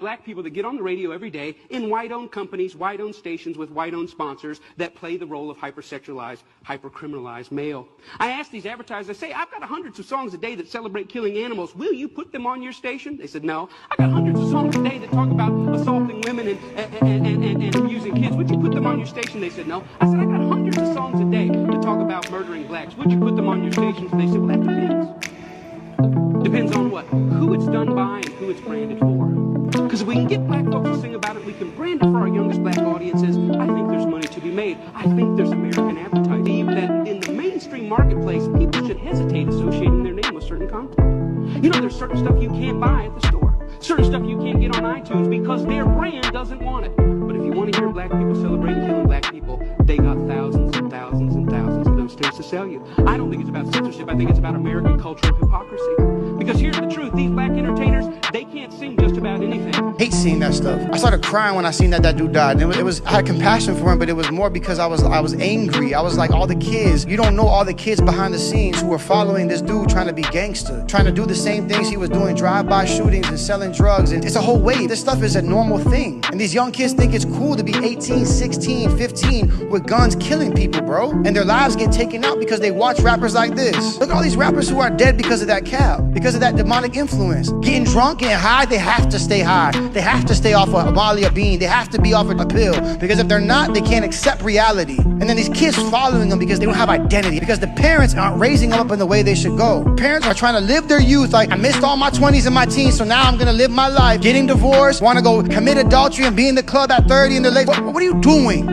black people that get on the radio every day in white-owned companies, white-owned stations with white-owned sponsors that play the role of hypersexualized, hypercriminalized male. I ask these advertisers, I say, I've got hundreds of songs a day that celebrate killing animals. Will you put them on your station? They said, no. I got hundreds of songs a day that talk about assaulting women and abusing kids. Would you put them on your station? They said, no. I said, I got hundreds of songs a day that talk about murdering blacks. Would you put them on your stations? They said, well, that depends. Depends on what? Who it's done by and who it's branded for. Because if we can get black folks to sing about it, we can brand it for our youngest black audiences. I think there's money to be made. I think there's American appetite. That in the mainstream marketplace, people should hesitate associating their name with certain content. You know, there's certain stuff you can't buy at the store. Certain stuff you can't get on iTunes because their brand doesn't want it. But if you want to hear black people celebrating killing black people, they got thousands and thousands and thousands of those things to sell you. I don't think it's about censorship. I think it's about American cultural hypocrisy. Because here's the truth. These black entertainers, they can't sing just about anything. I hate seeing that stuff. I started crying when I seen that dude died. And I had compassion for him, but it was more because I was angry. I was like, all the kids, you don't know all the kids behind the scenes who were following this dude trying to be gangster, trying to do the same things he was doing, drive-by shootings and selling drugs. And it's a whole wave. This stuff is a normal thing. And these young kids think it's cool to be 18, 16, 15 with guns killing people, bro. And their lives get taken out because they watch rappers like this. Look at all these rappers who are dead because of that cap, because of that demonic influence. Getting drunk, getting high, they have to stay high. They have to stay off a Molly or bean. They have to be off a pill. Because if they're not, they can't accept reality. And then these kids following them because they don't have identity. Because the parents aren't raising them up in the way they should go. Parents are trying to live their youth like, I missed all my 20s and my teens, so now I'm gonna live my life. Getting divorced, wanna go commit adultery and be in the club at 30 in the late. What are you doing?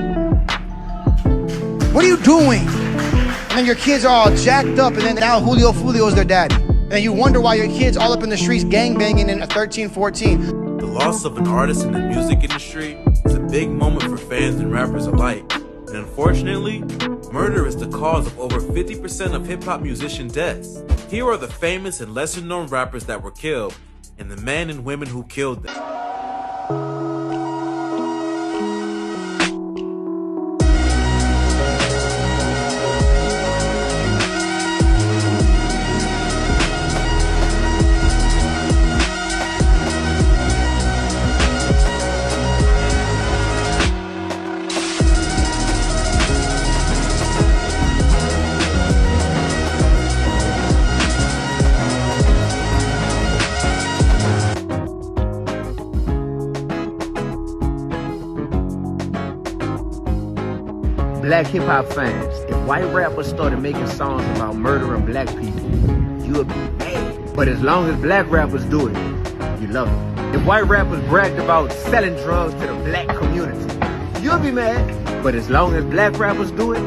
What are you doing? And then your kids are all jacked up, and then now Julio Fulio is their daddy. And you wonder why your kids all up in the streets gangbanging in 13, 14. The loss of an artist in the music industry is a big moment for fans and rappers alike. And unfortunately, murder is the cause of over 50% of hip-hop musician deaths. Here are the famous and lesser-known rappers that were killed, and the men and women who killed them. Black hip-hop fans, if white rappers started making songs about murdering black people, you would be mad. But as long as black rappers do it, you love it. If white rappers bragged about selling drugs to the black community, you'll be mad. But as long as black rappers do it,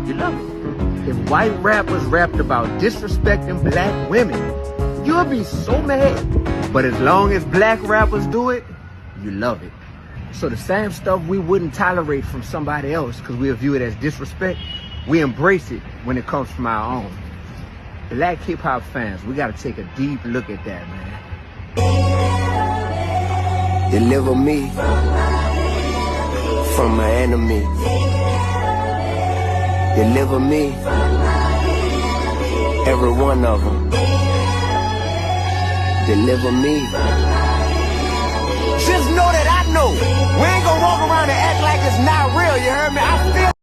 you love it. If white rappers rapped about disrespecting black women, you'll be so mad. But as long as black rappers do it, you love it. So the same stuff we wouldn't tolerate from somebody else because we'll view it as disrespect, we embrace it when it comes from our own. Black hip-hop fans, we gotta take a deep look at that, man. Deliver me from my enemy. Deliver me, every one of them. Deliver me. Just know that I know we ain't gonna walk around and act like it's not real, you heard me? I feel